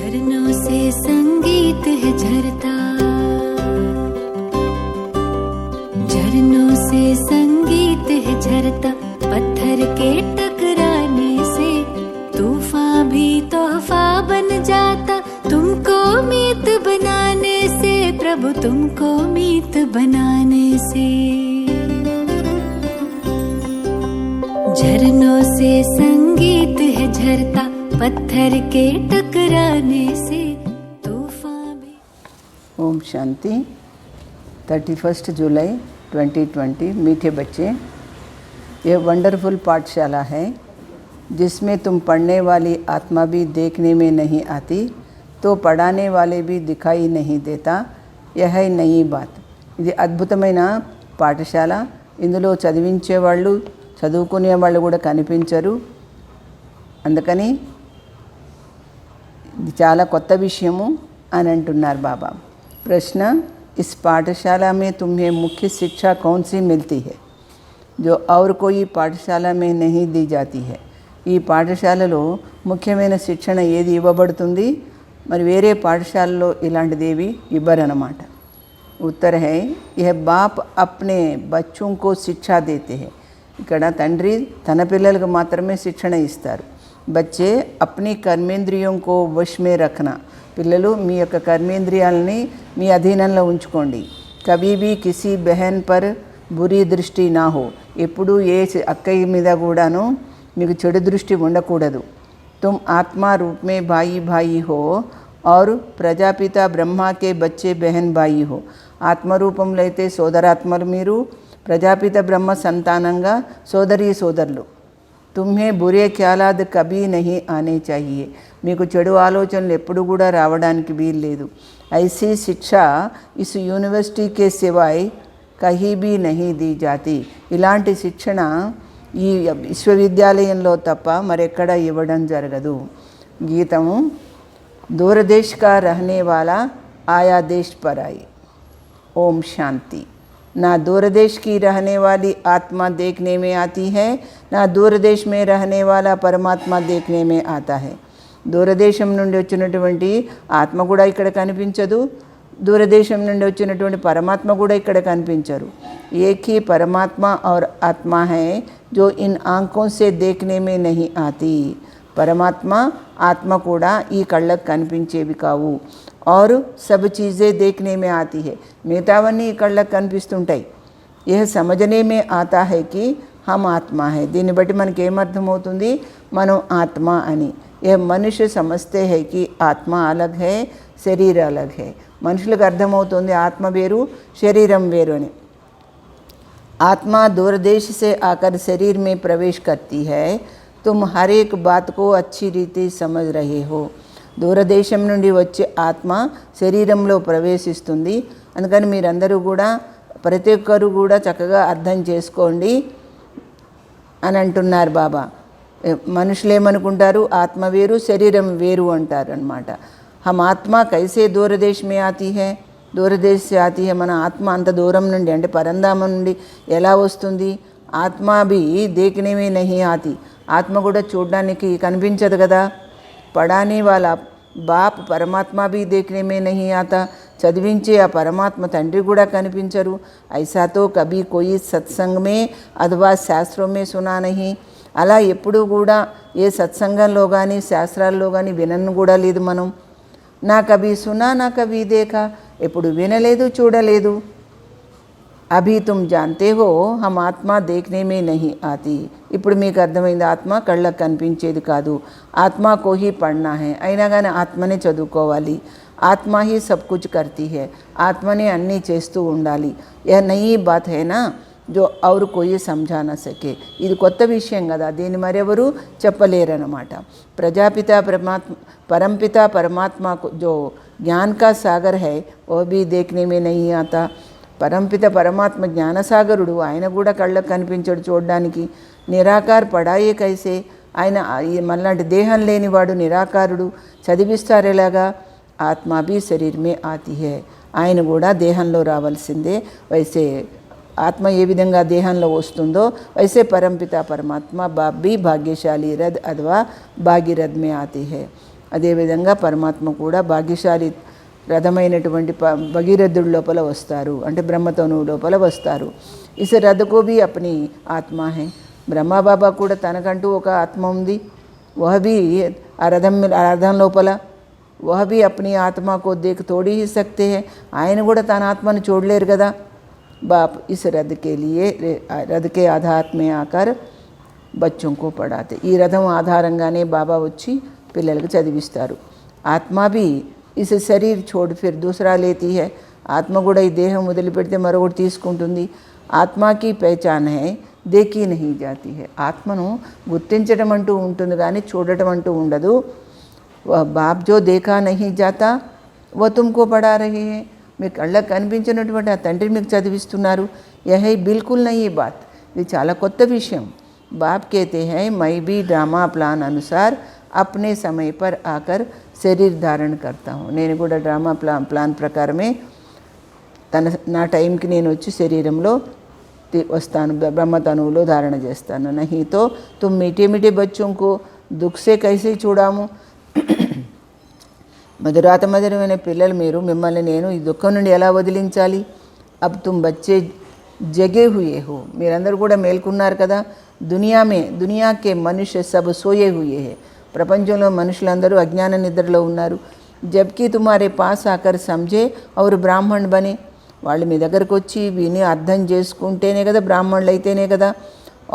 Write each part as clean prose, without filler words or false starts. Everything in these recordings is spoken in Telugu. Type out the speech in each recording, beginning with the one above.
झरनों से संगीत है झरता, झरनों से संगीत है झरता। पत्थर के टकराने से तूफान भी तोहफा बन जाता। तुमको मीत बनाने से प्रभु, तुमको मीत बनाने से। झरनों से संगीत है झरता, पत्थर के टकराने से तूफान भी। ओम शांति। 31 जुलाई 2020। मीठे बच्चे, यह वंडरफुल पाठशाला है जिसमें तुम पढ़ने वाली आत्मा भी देखने में नहीं आती तो पढ़ाने वाले भी दिखाई नहीं देता। यह है नई बात। ఇది అద్భుతమైన పాఠశాల। ఇందులో చదివించే వాళ్ళు, చదువుకునే వాళ్ళు కూడా కనిపించరు. అందుకని ఇది చాలా కొత్త విషయము అని అంటున్నారు బాబా। ప్రశ్న, इस पाठशाला में तुम्हें मुख्य शिक्षा कौन सी मिलती है जो और कोई पाठशाला में नहीं दी जाती है? ఈ పాఠశాలలో ముఖ్యమైన శిక్షణ ఏది ఇవ్వబడుతుంది, మరి వేరే పాఠశాలలో ఇలాంటిదేవి ఇవ్వరన్నమాట। उत्तर है, यह बाप अपने बच्चों को शिक्षा देते हैं। ఇక్కడ తండ్రి తన పిల్లలకు మాత్రమే శిక్షణ ఇస్తారు। बच्चे अपनी कर्मेंद्रियों को वश में रखना। పిల్లలు మీ యొక్క కర్మేంద్రియాలని మీ అధీనంలో ఉంచుకోండి। కభీ भी किसी बहन पर बुरी दृष्टि ना हो। ఎప్పుడు ఏ అక్కయ్య మీద కూడాను మీకు చెడు దృష్టి ఉండకూడదు। तुम आत्मा रूप में भाई भाई हो और प्रजापिता ब्रह्मा के बच्चे बहन भाई हो। ఆత్మరూపంలో అయితే సోదరాత్మలు మీరు, ప్రజాపిత బ్రహ్మ సంతానంగా సోదరీ సోదరులు। तुम्हें बुरे ख्यालात कभी नहीं आने चाहिए। మీకు చెడు ఆలోచనలు ఎప్పుడు కూడా రావడానికి వీలు లేదు। ऐसी शिक्षा इस यूनिवर्सिटी के सिवाय कहीं भी नहीं दी जाती। ఇలాంటి శిక్షణ ఈ విశ్వవిద్యాలయంలో తప్ప మరెక్కడ ఇవ్వడం జరగదు। గీతము, दूरदेश का रहने वाला आया देश पर आई। ओम शांति। ना दूरदेश की रहने वाली आत्मा देखने में आती है, ना दूरदेश में रहने वाला परमात्मा देखने में आता है। దూరదేశం నుండి వచ్చినటువంటి ఆత్మ కూడా ఇక్కడ కనిపించదు, దూరదేశం నుండి వచ్చినటువంటి పరమాత్మ కూడా ఇక్కడ కనిపించరు। एक ही परमात्मा और आत्मा है जो इन आंखों से देखने में नहीं आती। పరమాత్మ ఆత్మ కూడా ఈ కళ్ళకు కనిపించేవి కావు। और सब चीज़ें देखने में आती है। మిగతావన్నీ ఈ కళ్ళకు కనిపిస్తుంటాయి। यह समझने में आता है कि हम आत्मा है। దీన్ని బట్టి మనకి ఏమర్థమవుతుంది, మనం ఆత్మ అని। यह मनुष्य समझते हैं कि आत्मा अलग है, शरीर अलग है। మనుషులకు అర్థమవుతుంది ఆత్మ వేరు, శరీరం వేరు అని। आत्मा दूरदेश से आकर शरीर में प्रवेश करती है। तुम हर एक बात को अच्छी रीति समझ रहे हो। దూరదేశం నుండి వచ్చే ఆత్మ శరీరంలో ప్రవేశిస్తుంది, అందుకని మీరందరూ కూడా ప్రతి ఒక్కరు కూడా చక్కగా అర్థం చేసుకోండి అని అంటున్నారు బాబా। మనుషులు ఏమనుకుంటారు, ఆత్మ వేరు శరీరం వేరు అంటారు అన్నమాట। हम आत्मा कैसे दूरदेश में आती है? దూరదేశ్ से आती है। మన ఆత్మ అంత దూరం నుండి అంటే పరంధామం నుండి ఎలా వస్తుంది? ఆత్మ भी देखने में नहीं आती। ఆత్మ కూడా చూడడానికి కనిపించదు కదా। पढ़ाने वाला बाप परमात्मा भी देखने में नहीं आता। చదివించే ఆ పరమాత్మ తండ్రి కూడా కనిపించరు। ऐसा तो कभी कोई सत्संग में अथवा शास्त्रों में सुना नहीं। అలా ఎప్పుడు కూడా ఏ సత్సంగంలో కానీ శాస్త్రాల్లో కానీ వినను కూడా లేదు మనం। నా కభీ సునా నా కభీ దేఖా, ఎప్పుడు వినలేదు చూడలేదు। అభి తుమ్ జాన్తే హో హమ్ ఆత్మ దేఖ్నే మే నహీ ఆతి। ఇప్పుడు మీకు అర్థమైంది, ఆత్మ కళ్ళకు కనిపించేది కాదు। ఆత్మ కో హీ పढ़ना है। అయినా కానీ ఆత్మనే చదువుకోవాలి। ఆత్మ హీ సబ్ కుచ్ కర్తీ హై। ఆత్మనే అన్నీ చేస్తూ ఉండాలి। యహ నయీ బాత్ హై నా जो और कोई समझा न सके। ఇది కొత్త విషయం కదా, దీన్ని మరెవరు చెప్పలేరన్నమాట। प्रजापिता परमात्मा परमपिता परमात्मा को जो ज्ञान का सागर है वो भी देखने में नहीं आता। పరంపిత పరమాత్మ జ్ఞానసాగరుడు, ఆయన కూడా కళ్ళకు కనిపించడు చూడడానికి। నిరాకార్ పడాయే కైసే, ఆయన మళ్ళాంటి దేహం లేనివాడు నిరాకారుడు, చదివిస్తారు ఎలాగా? ఆత్మ भी शरीर में आती है। ఆయన కూడా దేహంలో రావాల్సిందే। వైసే ఆత్మ ఏ విధంగా దేహంలో వస్తుందో वैसे परमपिता परमात्मा बाप भी भाग्यशाली रथ अथवा भागीरथ में आती है। అదేవిధంగా పరమాత్మ కూడా భాగ్యశాలి రథమైనటువంటి భగీరథుడి లోపల వస్తారు, అంటే బ్రహ్మతనువు లోపల వస్తారు. ఇస్ రథకు भी अपनी ఆత్మ है. బ్రహ్మ బాబా కూడా తనకంటూ ఒక ఆత్మ ఉంది. वह भी ఆ రథం లోపల वह भी अपनी आत्मा को देख थोड़ी ही सकते हैं. ఆయన కూడా తన ఆత్మను చూడలేరు కదా. बाप इस रथ के लिए रथ के आधार में आकर बच्चों को पढ़ाते. ఈ రథం ఆధారంగానే బాబా వచ్చి పిల్లలకు చదివిస్తారు. ఆత్మ भी इस शरीर छोड़ फिर दूसरा लेती है. ఆత్మ కూడా ఈ దేహం వదిలిపెడితే మరొకటి తీసుకుంటుంది. ఆత్మకి పహచాన్ హై దేఖీ నహీ జాతి హై. ఆత్మను గుర్తించడం అంటూ ఉంటుంది కానీ చూడటం అంటూ ఉండదు. బాప్ జో దేఖా నహీ జాతా వ తుమ్కో పడా రహే హై. మీకు కళ్ళకు కనిపించినటువంటి ఆ తండ్రి మీకు చదివిస్తున్నారు. యహై బిల్కుల్ నహీ బాత్. ఇది చాలా కొత్త విషయం. బాప్ कहते हैं मैं भी ड्रामा प्लान अनुसार अपने समय पर आकर శరీర్ ధారణ करता हूँ. నేను కూడా డ్రామా ప్లాన్ ప్రకారమే నా టైంకి నేను వచ్చి శరీరంలో వస్తాను, బ్రహ్మతనువులో ధారణ చేస్తాను. नहीं तो तुम मीठे मीठे बच्चों को दुख से कैसे छुड़ाऊं. మధురాత మధురమైన పిల్లలు మీరు, మిమ్మల్ని నేను ఈ దుఃఖం నుండి ఎలా వదిలించాలి. అబ్ తుమ్ బచ్చే జగే హుయే హో. మీరందరూ కూడా మేల్కున్నారు కదా. దునియాకే మనుష్య సబ్ సోయే హుయే హే. ప్రపంచంలో మనుషులందరూ అజ్ఞాన నిద్రలో ఉన్నారు. జబ్కి తుమారే పాస్ ఆకర్ సమझे और బ్రాహ్మణ్ బనే. వాళ్ళు మీ దగ్గరకు వచ్చి విని అర్థం చేసుకుంటేనే కదా, బ్రాహ్మణులు అయితేనే కదా.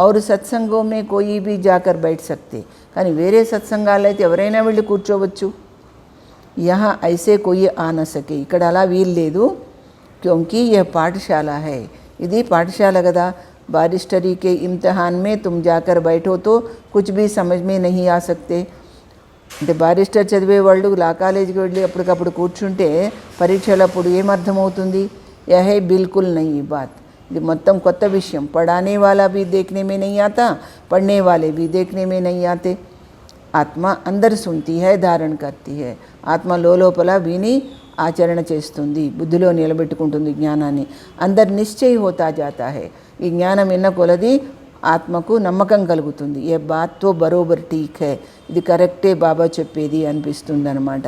और సత్సంగో మే కోయి భీ జాకర్ బైఠ సక్తే. కానీ వేరే సత్సంగాలు అయితే ఎవరైనా వెళ్ళి కూర్చోవచ్చు. यहाँ ऐसे कोई आ न सके. ఇక్కడ అలా వీలు లేదు. क्योंकि यह पाठशाला है. ఇది పాఠశాల కదా. बारिस्टरी के इम्तिहान में तुम जाकर बैठो तो कुछ भी समझ में नहीं आ सकते. అంటే బారిస్టర్ చదివే వాళ్ళు లా కాలేజీకి వెళ్ళి అప్పటికప్పుడు కూర్చుంటే పరీక్షలప్పుడు ఏమర్థమవుతుంది. యహే బిల్కుల్ నహీ బాత్. ఇది మొత్తం కొత్త విషయం. పढ़ाने वाला भी देखने में नहीं आता, पढ़ने वाले भी देखने में नहीं आते. ఆత్మ అందరు సుంతి హై, ధారణ కర్తీ హై. ఆత్మ లోపల విని ఆచరణ చేస్తుంది, బుద్ధిలో నిలబెట్టుకుంటుంది జ్ఞానాన్ని. అందరు నిశ్చయ హోతా జాతా హై. ఈ జ్ఞానం విన్న కొలది ఆత్మకు నమ్మకం కలుగుతుంది. ఏ బాత్తో బరోబర్ ఠీక్ హై, ఇది కరెక్టే బాబా చెప్పేది అనిపిస్తుంది అనమాట.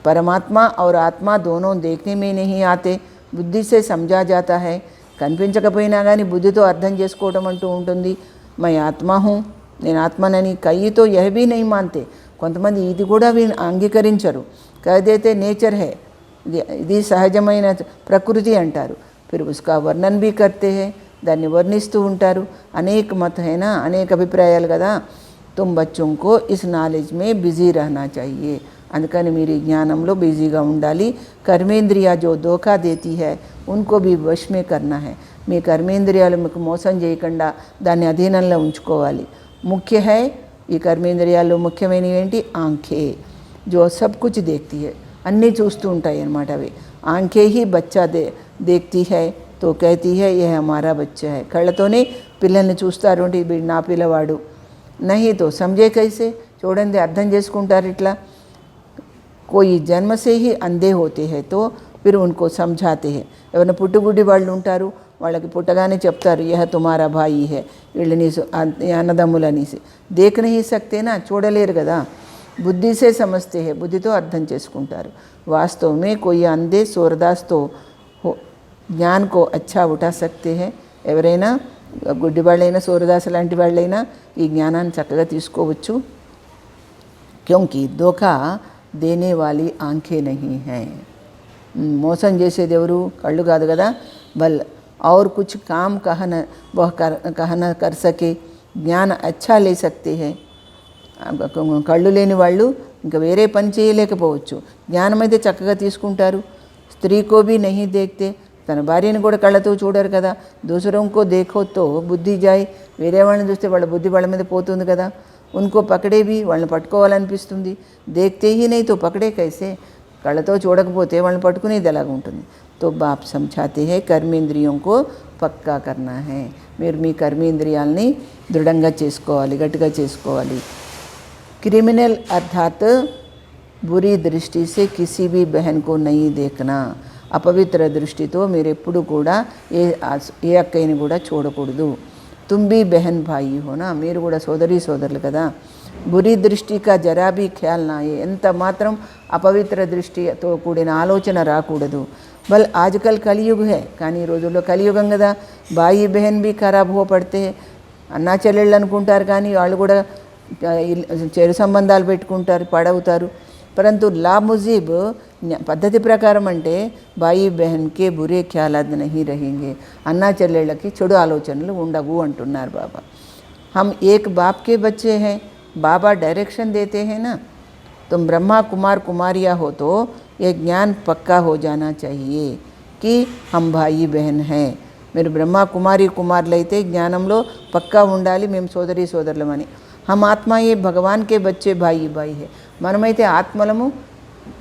పరమాత్మ और ఆత్మ దోనో దేఖ్నే మే నహీ ఆతే, బుద్ధి సే సమझा జాతా హై. కనిపించకపోయినా కానీ బుద్ధితో అర్థం చేసుకోవడం అంటూ ఉంటుంది. మై ఆత్మ హూ, నేను ఆత్మనని. కయ్యితో యహ్ భీ నహీ మాన్తే. కొంతమంది ఇది కూడా అంగీకరించరు. కహదేతే నేచర్ హై, ఇది సహజమైన ప్రకృతి అంటారు. ఫిర్ ఉస్కా వర్ణన్ భీ కర్తే హై, దాన్ని వర్ణిస్తూ ఉంటారు. అనేక మత హైనా, అనేక అభిప్రాయాలు కదా. తుమ్ బచ్చోం కో ఇస్ నాలెడ్జ్ మే బిజీ రహనా చాహియే. అందుకని మీరు ఈ జ్ఞానంలో బిజీగా ఉండాలి. కర్మేంద్రియ జో దోఖా దేతీ హై ఉన్కో భీ వశ్ మే కర్నా హై. మీ కర్మేంద్రియాలు మీకు మోసం చేయకుండా దాన్ని అధీనంలో ఉంచుకోవాలి. ముఖ్య హై, ఈ కర్మేంద్రియాల్లో ముఖ్యమైనవి ఏంటి. ఆంఖే జో సబ్ కుచ్ దేఖ్తీ హై, అన్నీ చూస్తూ ఉంటాయి అన్నమాట. అవి ఆంఖే హీ బచ్చా దేఖ్తీ హై తో కహతీ హై యహ్ హమారా బచ్చా హై. కళ్ళతోనే పిల్లల్ని చూస్తారు అంటే వీడు నా పిల్లవాడు. నహీ తో సమझे కైసే. చూడండి అర్థం చేసుకుంటారు ఇట్లా. కోయి జన్మ సే హీ అంధే హోతే హై తో ఫిర్ ఉన్కో సమझाते హై. ఎవరైనా పుట్టుగుడ్డి వాళ్ళు ఉంటారు, వాళ్ళకి పుట్టగానే చెప్తారు యహ తుమారా భాయి హై, వీళ్ళని అన్నదమ్ములనేసి. దేఖ నహీ సక్తేనా, చూడలేరు కదా. బుద్ధిసే సమస్తే హై, బుద్ధితో అర్థం చేసుకుంటారు. వాస్తవమే కోయి అంధే సూరదాస్తో జ్ఞాన్ కో అచ్చా ఉఠా సక్తే హై. ఎవరైనా గుడ్డి వాళ్ళైనా సూరదాస్ లాంటి వాళ్ళైనా ఈ జ్ఞానాన్ని చక్కగా తీసుకోవచ్చు. క్యోంకి ధోఖా దేనే వాలి ఆంఖే నహీ హై. మోసం చేసేది ఎవరు, కళ్ళు కాదు కదా. బల్ और कुछ काम कहना कर सके, ज्ञान अच्छा ले सकते हैं. కళ్ళు లేని వాళ్ళు ఇంకా వేరే పని చేయలేకపోవచ్చు, జ్ఞానం అయితే చక్కగా తీసుకుంటారు. స్త్రీకో భీ నహీ దేఖ్తే, తన భార్యను కూడా కళ్ళతో చూడరు కదా. దూసరంకో దేఖోతో బుద్ధి జాయ్, వేరే వాళ్ళని చూస్తే వాళ్ళ బుద్ధి వాళ్ళ మీద పోతుంది కదా. ఉన్కో పకడే భీ, వాళ్ళని పట్టుకోవాలనిపిస్తుంది. దేఖ్తే హీ నహీ తో పకడే కైసే, కళ్ళతో చూడకపోతే వాళ్ళని పట్టుకునేది ఎలాగ ఉంటుంది. तो बाप समझाते हैं कर्मेंद्रियों को పక్కా करना है. మీరు మీ కర్మేంద్రియాలని దృఢంగా చేసుకోవాలి, గట్టిగా చేసుకోవాలి. క్రిమినల్ అర్థాత్ బురీ దృష్టి से किसी भी बहन को नहीं देखना. అపవిత్ర దృష్టితో మీరు ఎప్పుడు కూడా ఏ అక్కయ్యని కూడా చూడకూడదు. తుమ్ భీ బహన్ భాయి హోనా, మీరు కూడా సోదరులు కదా. బురి దృష్టిగా జరా బీ ఖ్యాల్ నా అయ్యే, ఎంత మాత్రం అపవిత్ర దృష్టితో కూడిన ఆలోచన రాకూడదు. బల్ ఆజ్కల్ కలియుగ్ హే, కానీ ఈ రోజుల్లో కలియుగం కదా, బాయి బెహన్ బీ ఖరాబ్ హో పడితే, అన్నా చెల్లెళ్ళు అనుకుంటారు కానీ వాళ్ళు కూడా చెడు సంబంధాలు పెట్టుకుంటారు, పడవుతారు. పరంతు లా ముజీబ్ పద్ధతి ప్రకారం అంటే బాయి బెహన్కే బురే ఖ్యాలాద్ నహీ రహేంగే, అన్నా చెల్లెళ్ళకి చెడు ఆలోచనలు ఉండవు అంటున్నారు బాబా. హమ్ ఏక్ బాప్ కే బచ్చే హై, बाबा डायरेक्शन देते हैं ना, तुम ब्रह्मा कुमार कुमारिया हो तो ये ज्ञान पक्का हो जाना चाहिए कि हम भाई बहन हैं. మీరు బ్రహ్మ కుమారి కుమారులైతే జ్ఞానంలో పక్కా ఉండాలి, మేము సోదరి సోదరులమని. హమ్ ఆత్మయే భగవాన్ కే బచ్చే భాయి భాయి హే, మనమైతే ఆత్మలము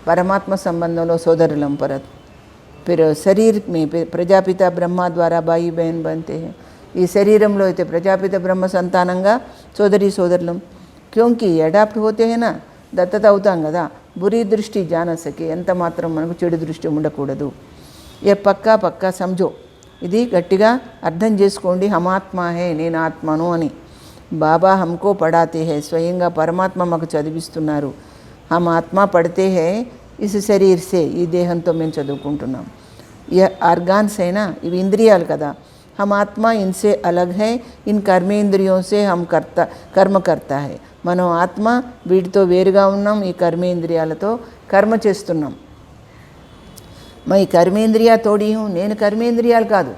పరమాత్మ సంబంధంలో సోదరులం. పరత్ फिर शरीर में ప్రజాపిత బ్రహ్మ ద్వారా భాయి బహన్ बनते हैं. ఈ శరీరంలో అయితే ప్రజాపిత బ్రహ్మ సంతానంగా సోదరి సోదరులం. క్యోంకి అడాప్ట్ హోతే హేనా, దత్తత అవుతాం కదా, బురి దృష్టి జాన సకే, ఎంత మాత్రం మనకు చెడు దృష్టి ఉండకూడదు. ఏ పక్కా పక్కా సమజో, ఇది గట్టిగా అర్థం చేసుకోండి. హమాత్మా హే, నేను ఆత్మను అని బాబా హమ్కో పడాతే హే, స్వయంగా పరమాత్మ మాకు చదివిస్తున్నారు. హమ్ ఆత్మ పడితే హే ఇస్ శరీర్ సే, ఈ దేహంతో మేము చదువుకుంటున్నాం. ఏ ఆర్గాన్స్ అయినా ఇవి ఇంద్రియాలు కదా, हम आत्मा इनसे अलग है, इन कर्मेंद्रियों से हम कर्म करता है. మనం ఆత్మ వీటితో వేరుగా ఉన్నాం, ఈ కర్మేంద్రియాలతో కర్మ చేస్తున్నాం. మై కర్మేంద్రియా తోడి హూ, నేను కర్మేంద్రియాలు కాదు.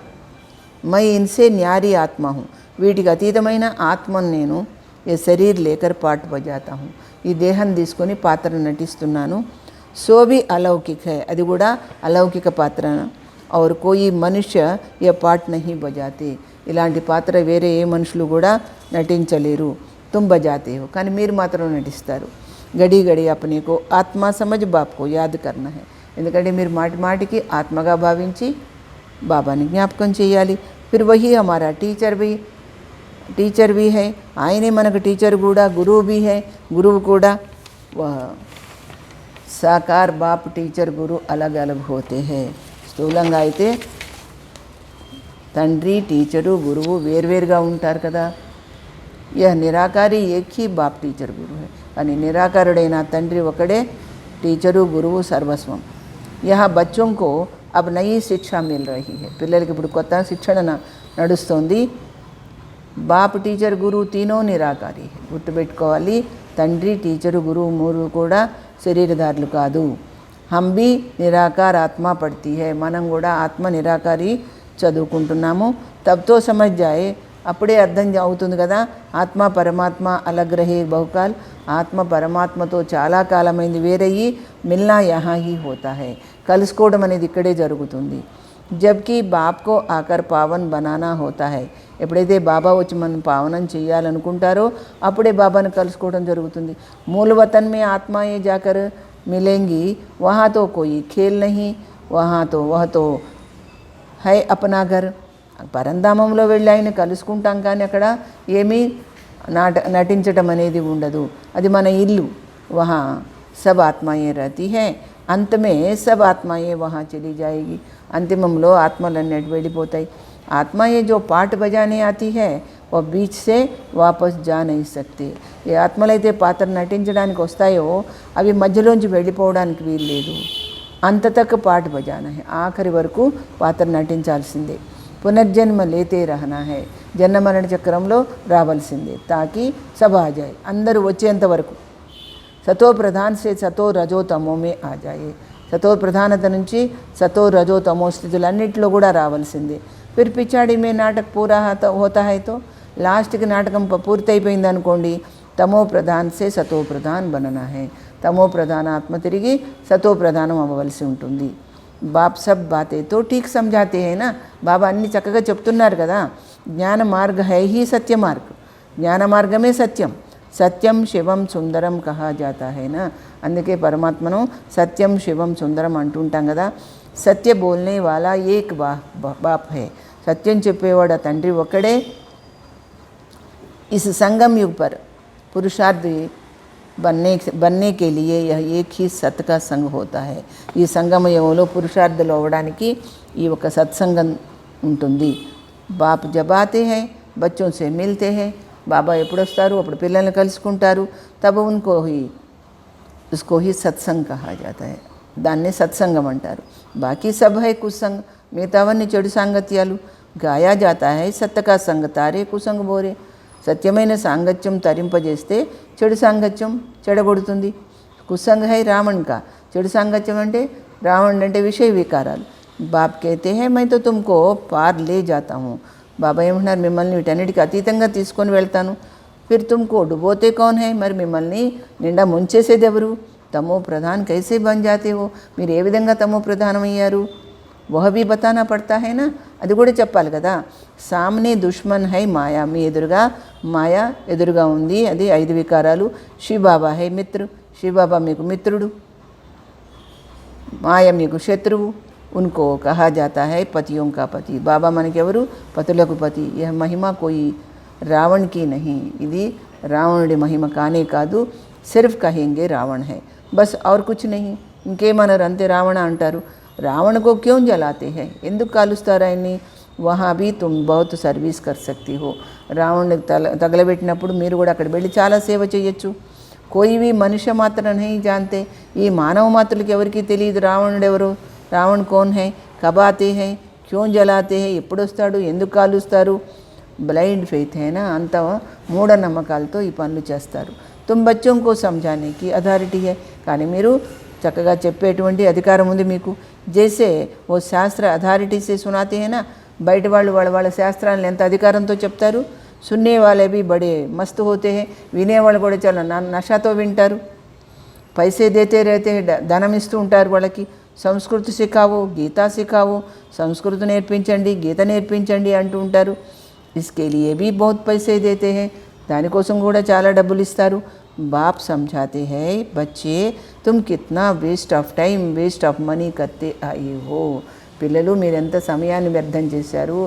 మై ఇన్సే న్యారీ ఆత్మ హూ, వీటికి అతీతమైన ఆత్మను నేను. ఏ శరీర్ లేకర్ పాట్ బజాతా హూ, ఈ దేహం తీసుకొని పాత్ర నటిస్తున్నాను. సో భీ అలౌకిక్ హై, అది కూడా అలౌకిక పాత్ర. और कोई మనుష్య ఏ పాట్ నహీ బజాతే, ఇలాంటి పాత్ర వేరే ఏ మనుషులు కూడా నటించలేరు. తుమ్ బజాతే హో, కానీ మీరు మాత్రం నటిస్తారు. గడి గడి అప్నేకో ఆత్మ సమజ్ బాప్కో యాద్ కర్నా హై, ఎందుకంటే మీరు మాటి మాటికి ఆత్మగా భావించి బాబాని జ్ఞాపకం చేయాలి. ఫిర్ వహీ హమారా టీచర్ భీ హై, ఆయనే మనకు టీచర్ కూడా, గురువు భీ హై, గురువు కూడా. సాకార్ బాప్ టీచర్ గురు అలగ్ అలగ్ హోతే హై. స్థూలంగా అయితే తండ్రి టీచరు గురువు వేర్వేరుగా ఉంటారు కదా. యహ్ నిరాకారి ఏక్ హీ బాప్ టీచర్ గురు హై, కానీ నిరాకారుడైన తండ్రి ఒకడే, టీచరు గురువు సర్వస్వం. యహా బచ్చోం కో అబ్ నయీ శిక్ష మిల్ రహీ హై, పిల్లలకి ఇప్పుడు కొత్త శిక్షణ నడుస్తోంది. బాప్ టీచర్ గురువు తీనో నిరాకారి హై, గుర్తుపెట్టుకోవాలి. తండ్రి టీచరు గురువు మూడు కూడా శరీరధారులు కాదు. हम भी నిరాకార ఆత్మ పడుతీ హై, మనం కూడా ఆత్మ నిరాకారి చదువుకుంటున్నాము. తబ్తో సమజ్ జాయే, అప్పుడే అర్థం అవుతుంది కదా. ఆత్మ పరమాత్మ అలగ్ రహే బహుకాల్, ఆత్మ పరమాత్మతో చాలా కాలమైంది వేరయ్యి. మిల్నా యహా హీ హోతా హై, కలుసుకోవడం అనేది ఇక్కడే జరుగుతుంది. జబ్కి బాప్కో ఆకర్ పావన్ బనానా హోతా హై, ఎప్పుడైతే బాబా వచ్చి మనం పావనం చేయాలనుకుంటారో అప్పుడే బాబాను కలుసుకోవడం జరుగుతుంది. మూలవతన్ మే ఆత్మాయే జాకర్ मिलेंगी, वहाँ तो कोई खेल नहीं, वहाँ तो वह तो है अपना घर. పరంధామంలో వెళ్ళి ఆయన కలుసుకుంటాం, కానీ అక్కడ ఏమీ నటించటం అనేది ఉండదు, అది మన ఇల్లు. వహా సబ్ ఆత్మాయే రహతీ హై, అంతమే సబ్ ఆత్మాయే వహా చలి జాయేగి, అంతిమంలో ఆత్మలన్నీ వెళ్ళిపోతాయి. ఆత్మాయే జో పాట బజానే ఆతీ హై वो बीच से वापस जा नहीं सकते. ఏ ఆత్మలైతే పాత్ర నటించడానికి వస్తాయో అవి మధ్యలోంచి వెళ్ళిపోవడానికి వీలు లేదు. అంత తక్ పాట బజానా హై, ఆఖరి వరకు పాత్ర నటించాల్సిందే. పునర్జన్మ లేతే రహనా హై, జన్మ మరణ చక్రంలో రావాల్సిందే. తాకి సబ్ ఆ జాయే, అందరూ వచ్చేంత వరకు. సతో ప్రధాన్ సే సతో రజో తమో మే ఆ జాయే, సతో ప్రధానత నుంచి సతో రజో తమో స్థితులన్నింటిలో కూడా రావాల్సిందే. फिर पिछाड़ी में नाटक पूरा होता है तो లాస్ట్కి నాటకం పూర్తయిపోయింది అనుకోండి, తమో ప్రధాన్ సే సతో ప్రధాన్ బననా హై, తమో ప్రధాన ఆత్మ తిరిగి సతో ప్రధానం అవ్వవలసి ఉంటుంది. బాప్ సబ్ బాతేతో ఠీక్ సమझाते हैं ना, బాబా అన్ని చక్కగా చెప్తున్నారు కదా. జ్ఞాన మార్గ హై హీ సత్య మార్గ, జ్ఞాన మార్గమే సత్యం. సత్యం శివం సుందరం కహా జాతా హైనా, అందుకే పరమాత్మను సత్యం శివం సుందరం అంటుంటాం కదా. సత్య బోల్నే వాలా ఏక్ బాప్ హై, సత్యం చెప్పేవాడు ఆ తండ్రి ఒక్కడే. इस संगम युग पर पुरुषार्थ बनने के लिए यह एक ही सत का संग होता है. ఈ సంగమ యుగంలో పురుషార్థులు అవ్వడానికి ఈ ఒక సత్సంగం ఉంటుంది. बाप जब आते हैं बच्चों से मिलते हैं, బాబా ఎప్పుడు వస్తారు, అప్పుడు పిల్లల్ని కలుసుకుంటారు. తబ उसको ही सत्संग कहा जाता है. దాన్నే సత్సంగం అంటారు. బాకీ సబ్ హై కుసంగ్, మిగతావన్నీ చెడు సాంగత్యాలు. గాయా జాతా హై సత్యకా సంగ తారే కుసంగ్ బోరే. సత్యమైన సాంగత్యం తరింపజేస్తే చెడు సాంగత్యం చెడగొడుతుంది. కుసంగ్ హై రావణ్ కా, చెడు సాంగత్యం అంటే రావణ్ అంటే విషయ వికారాలు. బాప్ कहते हैं मैं तो तुमको पार ले जाता हूँ. బాబా ఏమంటున్నారు, మిమ్మల్ని వీటన్నిటికీ అతీతంగా తీసుకొని వెళ్తాను. ఫిర్ తుమ్కో డుబోతే కౌన్ హై, మరి మిమ్మల్ని నిండా ముంచేసేది ఎవరు? తమో ప్రధాన్ కైసే బన్ జాతే హో, మీరు ఏ విధంగా తమో ప్రధానమయ్యారు? వహ భీ బతానా పడతా హైనా, అది కూడా చెప్పాలి కదా. సామ్నే దుష్మన్ హై మాయా, మీ ఎదురుగా మాయా ఎదురుగా ఉంది, అది 5 వికారాలు. శివబాబా హై మిత్ర, శివబాబా మీకు మిత్రుడు, మాయ మీకు శత్రువు. ఉన్కో కహా జాతా హై పతియోం కా పతి, బాబా మనకెవరు? పతులకు పతి. యహ మహిమ కోయి రావణ్కి నహి, ఇది రావణుడి మహిమ కానే కాదు. సిర్ఫ్ కహేంగే రావణ్ హై బస్, ఔర్ కుచ్ నహి. ఇంకేమన్నారు, అంతే రావణ అంటారు. రావణ్కో క్యోం జలాతే హై, ఎందుకు కాలుస్తారు ఆయన్ని? వహా భీ తుమ్ బహుత్ సర్వీస్ కర్ సక్తి హో, రావణ్కి తగలబెట్టినప్పుడు మీరు కూడా అక్కడ వెళ్ళి చాలా సేవ చేయొచ్చు. కోయివి మనుష్య మాత్ర నహి జాంతే, ఈ మానవ మాత్రులకి ఎవరికి తెలియదు రావణుడు ఎవరు, రావణ్ కోన్ హై, కబ్ ఆతే హై, క్యోం జలాతే హై, ఎప్పుడు వస్తాడు, ఎందుకు కాలుస్తారు? బ్లైండ్ ఫెయిత్ హైనా, అంత మూఢనమ్మకాలతో ఈ పనులు చేస్తారు. తుమ్ బచ్చోంకో సంజానేకి అథారిటీ హై, కానీ మీరు చక్కగా చెప్పేటువంటి అధికారం ఉంది మీకు. జైసే ఓ శాస్త్ర అథారిటీసే సునాతే హైనా, బయట వాళ్ళు వాళ్ళ శాస్త్రాలను ఎంత అధికారంతో చెప్తారు. సున్నే వాళ్ళే భీ బడే మస్తు హోతే హై, వినేవాళ్ళు కూడా చాలా నషాతో వింటారు. పైసే దేతే రేతే, ధనం ఇస్తూ ఉంటారు వాళ్ళకి. సంస్కృతి సిఖావో గీతా సిఖావో, సంస్కృతి నేర్పించండి, గీత నేర్పించండి అంటూ ఉంటారు. ఇస్కే లియే భీ బహుత్ పైసే దేతే హై, దానికోసం కూడా చాలా డబ్బులు ఇస్తారు. బాప్ సమझाते हैं बच्चे तुम कितना waste of time waste of money करते आए हो, పిల్లలు మీరు ఎంత సమయాన్ని వ్యర్థం చేశారు,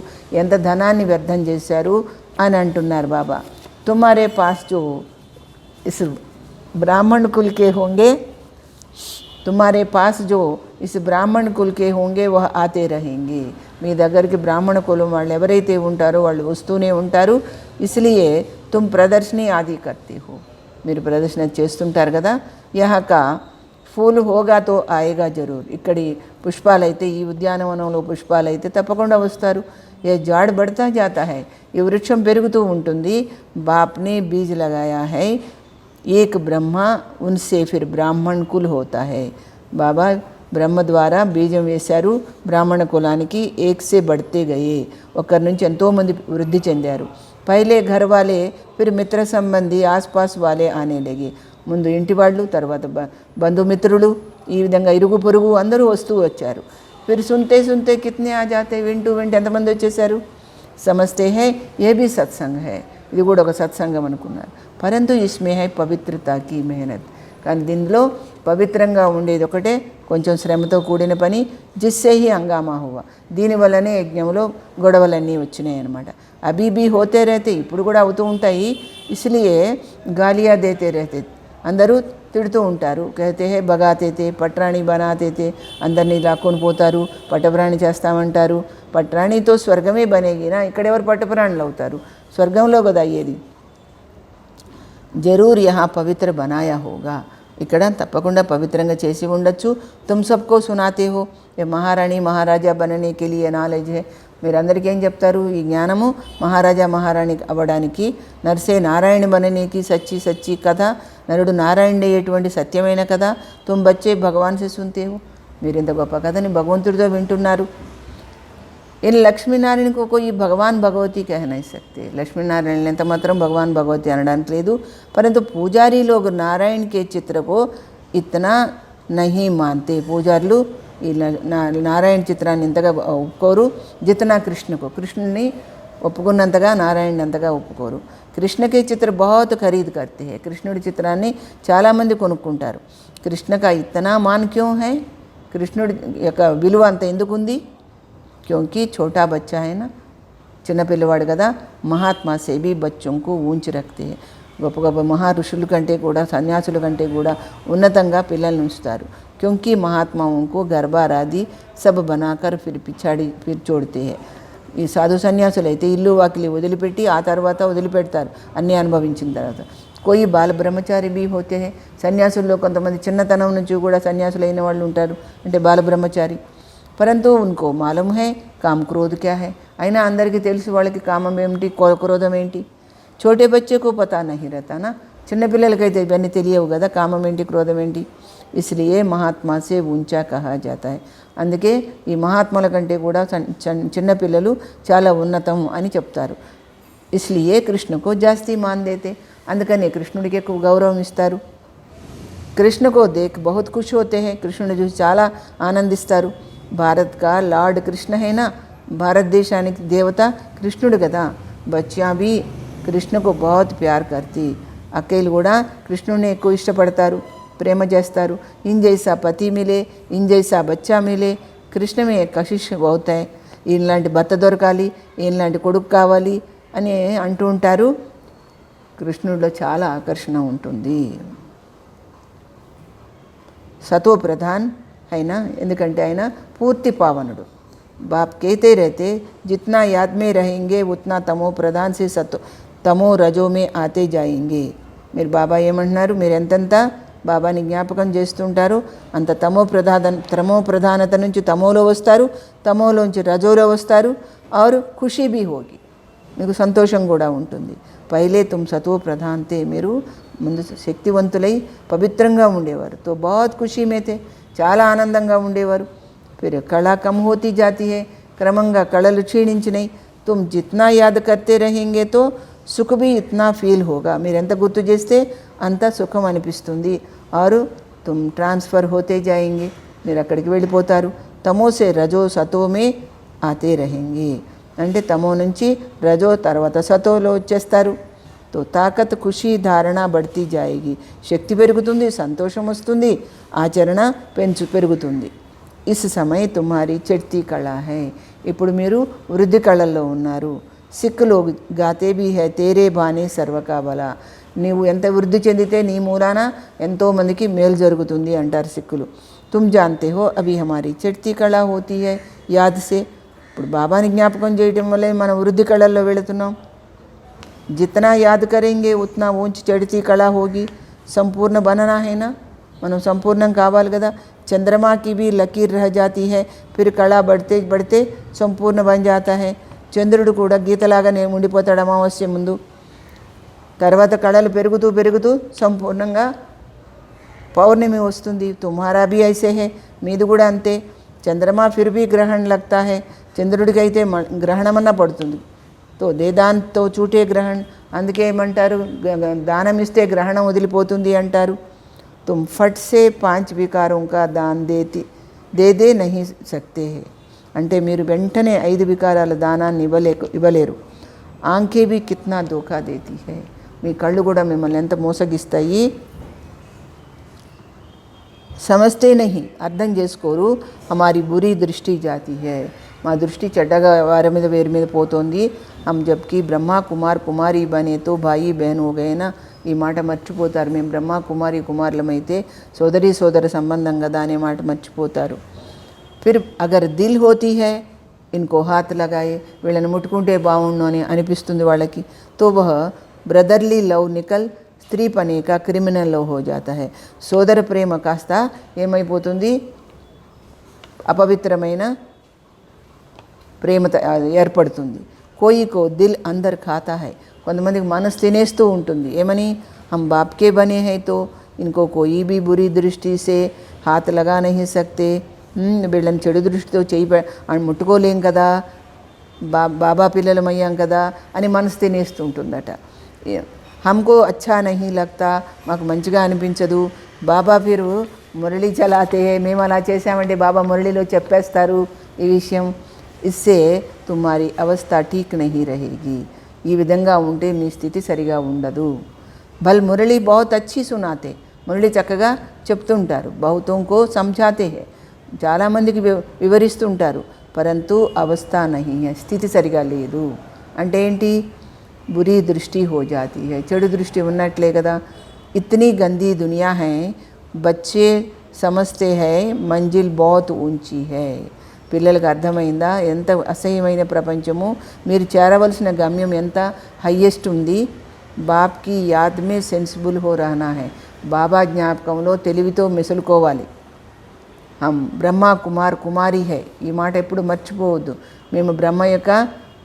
ఎంత ధనాన్ని వ్యర్థం చేశారు అని అంటున్నారు బాబా. తుమారే పాస్ జో ఇస్ బ్రాహ్మణ కుల్ కే హోంగే, తుమారే పాస్ జో ఇస్ బ్రాహ్మణ కుల్ కే హోంగే వహ ఆతే రహేంగే, మీ దగ్గరికి బ్రాహ్మణ కులం వాళ్ళు ఎవరైతే ఉంటారో వాళ్ళు వస్తూనే ఉంటారు. ఇస్లియే తుమ్ ప్రదర్శని ఆది కర్తే హో, మీరు ప్రదర్శన చేస్తుంటారు కదా. యహకా ఫూల్ హోగా తో ఆయేగా జరూర్, ఇక్కడి పుష్పాలైతే, ఈ ఉద్యానవనంలో పుష్పాలైతే తప్పకుండా వస్తారు. ఏ జాడ్ బడతా జాతా హై, ఈ వృక్షం పెరుగుతూ ఉంటుంది. బాప్నే బీజ్ లగాయా హై, ఏక్ బ్రహ్మ ఉన్సే ఫిర్ బ్రాహ్మణ్ కుల్ హోతా హై, బాబా బ్రహ్మ ద్వారా బీజం వేశారు బ్రాహ్మణ కులానికి. ఏక్సే బడితే గయే, ఒకరి నుంచి ఎంతోమంది వృద్ధి చెందారు. పైలే ఘర్ వాలే ఫిర్ మిత్ర సంబంధి ఆస్పాస్ వాలే ఆనే లగే, ముందు ఇంటి వాళ్ళు, తర్వాత బంధుమిత్రులు, ఈ విధంగా ఇరుగు పొరుగు అందరూ వస్తూ వచ్చారు. ఫిర్ సున్తే సున్తే కిత్నే ఆ జాతే, వింటూ ఎంతమంది వచ్చేసారు. సమస్తే హై ఏ భీ సత్సంగ్ హై, ఇది కూడా ఒక సత్సంగం అనుకున్నారు. పరంతు ఇస్మే హై పవిత్రతాకి మెహనత్, కానీ దీనిలో పవిత్రంగా ఉండేది ఒకటే, కొంచెం శ్రమతో కూడిన పని. జిస్సే హీ హంగామా హువా, దీనివల్లనే యజ్ఞంలో గొడవలన్నీ వచ్చినాయి అన్నమాట. అబీబీ హోతే రేతే, ఇప్పుడు కూడా అవుతూ ఉంటాయి. ఇస్లియే గాలియా దేతే రేతే, అందరూ తిడుతూ ఉంటారు. కహతే హే బగాతేతే పట్రాణి బనాతేతే, అందరినీ లాక్కొని పోతారు, పట్టప్రాణి చేస్తామంటారు. పట్రాణితో స్వర్గమే బనేగినా, ఇక్కడెవరు పట్టప్రాణులు అవుతారు, స్వర్గంలో కదా అయ్యేది. జరూర్ యహా పవిత్ర బనాయా హోగా, ఇక్కడ తప్పకుండా పవిత్రంగా చేసి ఉండొచ్చు. తుమ్ సబ్కో సునాతే హో, ఏ మహారాణి మహారాజా బననే కే లియే నాలెడ్జ్ హే, మీరందరికీ ఏం చెప్తారు, ఈ జ్ఞానము మహారాజా మహారాణి అవ్వడానికి. నర్సే నారాయణ బననేకి సచ్చి సచ్చి కథ, నరుడు నారాయణుడు అయ్యేటువంటి సత్యమైన కథ. తుమ్ బచ్చే భగవాన్ సే సున్తే హో, మీరు ఇంత గొప్ప కథని భగవంతుడితో వింటున్నారు. इन लक्ष्मी नारायण को कोई भगवान भगवती कह नहीं सकते, लक्ष्मी नारायण ने तो मात्र भगवान भगवती అనడానికి లేదు. परंतु पुजारी लोग नारायण के चित्र को इतना नहीं मानते, పూజారులు ఈ నారాయణ చిత్రాన్ని ఇంతగా ఒప్పుకోరు. జితనా కృష్ణకు, కృష్ణుని ఒప్పుకున్నంతగా నారాయణ అంతగా ఒప్పుకోరు. కృష్ణకే చిత్ర బహుత్ ఖరీదు కర్తే హై, కృష్ణుడి చిత్రాన్ని చాలామంది కొనుక్కుంటారు. కృష్ణకా ఇతనా మాన్ క్యోं है, కృష్ణుడి యొక్క విలువ అంత ఎందుకుంది? क्योंकि छोटा बच्चा है ना, చిన్న పిల్లవాడు కదా. మహాత్మా సేబీ బచ్చోంకు ఊంచి రక్తే, గొప్ప గొప్ప మహా ఋషుల కంటే కూడా సన్యాసుల కంటే కూడా ఉన్నతంగా పిల్లల్ని ఉంచుతారు. क्योंकि महात्माओं को गरबा आदि सब बनाकर फिर पिछाड़ी फिर छोड़ते हैं, ఈ సాధు సన్యాసులు అయితే ఇల్లు వాకిలి వదిలిపెట్టి ఆ తర్వాత వదిలిపెడతారు అన్నీ అనుభవించిన తర్వాత. కోయి బాల బ్రహ్మచారి బీ హోతే హే, సన్యాసుల్లో కొంతమంది చిన్నతనం నుంచి కూడా సన్యాసులు అయిన వాళ్ళు ఉంటారు, అంటే బాల బ్రహ్మచారి. పరంతు ఉన్కో మాలూమ్ హై కామ్ క్రోధ్ క్యా హై, అయినా అందరికీ తెలుసు వాళ్ళకి కామం ఏమిటి క్రోధం ఏంటి. చోటే బచ్చేకు పతా నహీ రహతా, చిన్నపిల్లలకైతే ఇవన్నీ తెలియవు కదా, కామం ఏంటి క్రోధం ఏంటి. ఇస్లియే మహాత్మా సే ఊంచా కహా జాతా హై, అందుకే ఈ మహాత్ముల కంటే కూడా చిన్నపిల్లలు చాలా ఉన్నతం అని చెప్తారు. ఇస్లియే కృష్ణకు జాస్తి మాన్ దేతే, అందుకని కృష్ణుడికి ఎక్కువ గౌరవం ఇస్తారు. కృష్ణకో దేక్ బహుత్ ఖుష్ హోతే హై, కృష్ణుని చూసి చాలా ఆనందిస్తారు. భారత్ కా లార్డ్ కృష్ణ హైనా, భారతదేశానికి దేవత కృష్ణుడు కదా. బచ్చా భీ కృష్ణకు బహుత్ ప్యార్ కర్తీ, అక్కయ్యలు కూడా కృష్ణుడిని ఎక్కువ ఇష్టపడతారు, ప్రేమ చేస్తారు. ఇన్ జైసా పతి మిలే ఇన్ జైసా బచ్చా మిలే, కృష్ణమే కశిష్ అవుతాయి, ఈయనలాంటి భర్త దొరకాలి, ఈయనలాంటి కొడుకు కావాలి అని అంటూ ఉంటారు. కృష్ణుడిలో చాలా ఆకర్షణ ఉంటుంది. సతో ప్రధాన్ అయినా, ఎందుకంటే ఆయన పూర్తి పావనుడు. బాప్ कहते रहते जितना याद में रहेंगे उतना तमो प्रधान से తమో రజో మే ఆతే జాయింగే. మీరు బాబా ఏమంటున్నారు, మీరు ఎంతెంత బాబాని జ్ఞాపకం చేస్తుంటారు అంత తమో ప్రధానత నుంచి తమోలో వస్తారు, తమోలోంచి రజోలో వస్తారు. ఆరు ఖుషీ భీ హోగి, మీకు సంతోషం కూడా ఉంటుంది. పైలే తుమ్ సతో ప్రధాన్తే, మీరు ముందు శక్తివంతులై పవిత్రంగా ఉండేవారు. తో బహుత్ ఖుషీ మేతే, చాలా ఆనందంగా ఉండేవారు. ఫిర్ కళ కమ్ హోతీ జాతీ హే, క్రమంగా కళలు క్షీణించినాయి. తుమ్ జిత్నా యాద్ కర్తే రహేంగే తో సుఖ భీ ఇత్నా ఫీల్ హోగా, మీరు ఎంత గుర్తు చేస్తే అంత సుఖం అనిపిస్తుంది. ఆరు తుమ్ ట్రాన్స్ఫర్ హోతే జాయింగే, మీరు అక్కడికి వెళ్ళిపోతారు. తమో సే రజో సతో మే ఆతే రహేంగే, అంటే తమో నుంచి రజో తర్వాత సతోలో వచ్చేస్తారు. తో తాకత్ ఖుషీ ధారణ బడితీ జాయేగి, శక్తి పెరుగుతుంది, సంతోషం వస్తుంది, ఆచరణ పెరుగుతుంది. ఇస్ సమయ తుమ్హారీ చడ్తీ కళ హై, ఇప్పుడు మీరు వృద్ధి కళల్లో ఉన్నారు. సిక్ లోగ్ గాతే భీ హై తేరే బానే సర్వకా బల, నీవు ఎంత వృద్ధి చెందితే నీ మూలాన ఎంతోమందికి మేలు జరుగుతుంది అంటారు సిక్కులు. తుమ్ జాన్తే హో అభి హమారీ చడ్తీ కళ హోతీ హై యాద్ సే, ఇప్పుడు బాబాని జ్ఞాపకం చేయడం వల్లే మనం వృద్ధి కళల్లో వెళుతున్నాం. జితనా యాద్ కరేంగే ఉత్నా ఊంచి చడ్తీ కళ హోగి, సంపూర్ణ బననా హైనా, మనం సంపూర్ణం కావాలి కదా. చంద్రమాకి భీ లకీర్ రహ జాతీ హై, ఫిర్ కళ బడితే బడితే సంపూర్ణ బన్ జాతా హై. చంద్రుడు కూడా గీతలాగానే ఉండిపోతాడు అమావాస్య ముందు, తర్వాత కళలు పెరుగుతూ పెరుగుతూ సంపూర్ణంగా పౌర్ణమి వస్తుంది. తుమ్హారా భీ ఐసే హే, మీది కూడా అంతే. చంద్రమా ఫిర్ భీ గ్రహణ లగ్తా హై, చంద్రుడికి అయితే గ్రహణమన్నా పడుతుంది. తో దేదాంతో చూటే గ్రహణ్, అందుకే ఏమంటారు, దానం ఇస్తే గ్రహణం వదిలిపోతుంది అంటారు. తుమ్ ఫట్ సే 5 వికారోं का दान దే నహీ సక్తే హే, అంటే మీరు వెంటనే 5 వికారాల దానాన్ని ఇవ్వలేరు. ఆంఖే భీ కిత్నా ధోకా దేతీ హై, మీ కళ్ళు కూడా మిమ్మల్ని ఎంత మోసగిస్తాయి. సమస్తే నహీ, అర్థం చేసుకోరు. హమారీ బురీ దృష్టి జాతీ హై, మా దృష్టి చెడ్డగా వారి మీద వేరు మీద పోతోంది. హమ్ జబ్కి బ్రహ్మా కుమార్ కుమారి బనే తో భాయి బహన్ హో గయేనా, ఈ మాట మర్చిపోతారు. మేము బ్రహ్మ కుమారి కుమారులమైతే సోదరి సోదర సంబంధం కదా అనే మాట మర్చిపోతారు. ఫిర్ అగర్ దిల్ హోతీ హై ఇన్కో హాత్ లగాయే, వీళ్ళని ముట్టుకుంటే బాగుండు అని అనిపిస్తుంది వాళ్ళకి. తో వహ బ్రదర్లీ లవ్ నికల్ స్త్రీ పనేక క్రిమినల్ లవ్ హో జాతా హై, సోదర ప్రేమ కాస్త ఏమైపోతుంది, అపవిత్రమైన ప్రేమ ఏర్పడుతుంది. కోయికో దిల్ అందర్ ఖాతా హై, కొంతమందికి మనసు తినేస్తూ ఉంటుంది. ఏమని, హమ్ బాప్కే బనే హై తో ఇన్కో కోయి భీ బురీ దృష్టి సే హాత్ లగా నహీ సక్తే, వీళ్ళని చెడు దృష్టితో ముట్టుకోలేం కదా, బాబా పిల్లలమయ్యాం కదా అని మనసు తినేస్తూ ఉంటుందట. హమ్కో అచ్చా నహీ లగ్తా, మాకు మంచిగా అనిపించదు. బాబా ఫిర్ మురళి చలాతే, మేము అలా చేసామంటే బాబా మురళిలో చెప్పేస్తారు ఈ విషయం. ఇస్సే తుమ్హారీ అవస్థ ఠీక్ నహీ రహేగి, ఈ విధంగా ఉంటే మీ స్థితి సరిగా ఉండదు. భల్ మురళి బహుత్ అచ్చి సునాతే, మురళి చక్కగా చెప్తుంటారు. బహుతోంకో సంఝాతే హే, చాలామందికి వివరిస్తుంటారు. పరంతు అవస్థ నహీ హై, స్థితి సరిగా లేదు. అంటే ఏంటి, బురీ దృష్టి హో జాతీ హై, చెడు దృష్టి ఉన్నట్లే కదా. ఇతనీ గందీ దునియా హై బచ్చే సమజ్తే హై మంజిల్ బహుత్ ఊంచీ హై, పిల్లలకు అర్థమైందా ఎంత అసహ్యమైన ప్రపంచము, మీరు చేరవలసిన గమ్యం ఎంత హయ్యెస్ట్ ఉంది. బాప్కి యాద్ మే సెన్సిబుల్ హో రహనా హై, బాబా జ్ఞాపకంలో తెలివితో మెసులుకోవాలి. హం బ్రహ్మ కుమార్ కుమారి హై, ఈ మాట ఎప్పుడు మర్చిపోవద్దు. మేము బ్రహ్మ యొక్క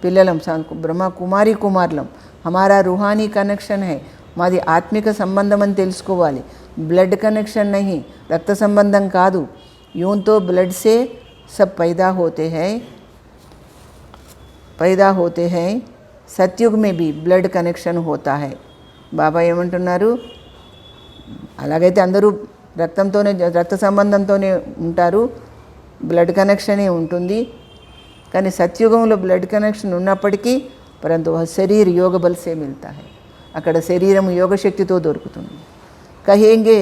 పిల్లలం, బ్రహ్మ కుమారి కుమారులం. హమారా రూహానీ కనెక్షన్ హై, మాది ఆత్మిక సంబంధం అని తెలుసుకోవాలి. బ్లడ్ కనెక్షన్ నహి, రక్త సంబంధం కాదు. యూं तो ब्लड से सब पैदा होते हैं, సత్యుగ్ మే బి బ్లడ్ కనెక్షన్ హోతా హై. బాబా ఏమంటున్నారు, అలాగైతే అందరూ రక్త సంబంధంతోనే ఉంటారు, బ్లడ్ కనెక్షనే ఉంటుంది. కానీ సత్యుగంలో బ్లడ్ కనెక్షన్ ఉన్నప్పటికీ పరంతు శరీర యోగ బల్ సే మిల్తా హై, అక్కడ శరీరం యోగశక్తితో దొరుకుతుంది. కహేంగే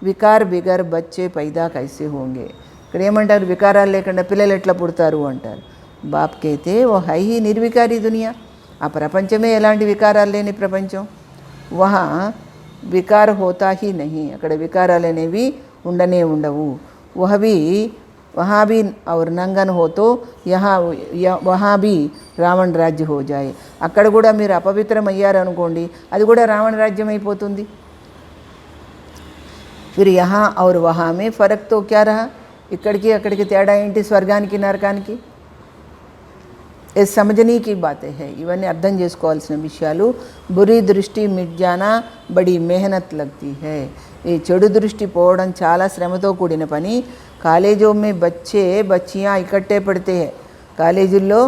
వికార్ బిగర్ బచ్చే పైదా కైసే హోంగే, ఇక్కడ ఏమంటారు, వికారాలు లేకుండా పిల్లలు ఎట్లా పుడతారు అంటారు. బాప్కైతే ఓ హై హీ నిర్వికారి దునియా, ఆ ప్రపంచమే ఎలాంటి వికారాలు లేని ప్రపంచం. వహా వికార్ హోతా హీ నహీ, అక్కడ వికారాలు అనేవి ఉండనే ఉండవు. వహా భీ ఔర్ నంగన్ హోతో వహా భీ రావణ రాజ్య హో జాయే, అక్కడ కూడా మీరు అపవిత్రం అయ్యారనుకోండి, అది కూడా రావణ రాజ్యం అయిపోతుంది. ఫిర్ యహా ఔర్ వహా మే ఫరక్ తో క్యా రహా, ఇక్కడికి అక్కడికి తేడా ఏంటి, స్వర్గానికి నరకానికి. ये समझने की बातें हैं, ఇవన్నీ అర్థం చేసుకోవాల్సిన విషయాలు. బురి దృష్టి మిట్ జానా బడి మెహనత్ లగ్తీ హై, ఈ చెడు దృష్టి పోవడం చాలా శ్రమతో కూడిన పని. కాలేజో మే బచ్చే బచ్చియా ఇకట్టే పడితే హై, కాలేజీల్లో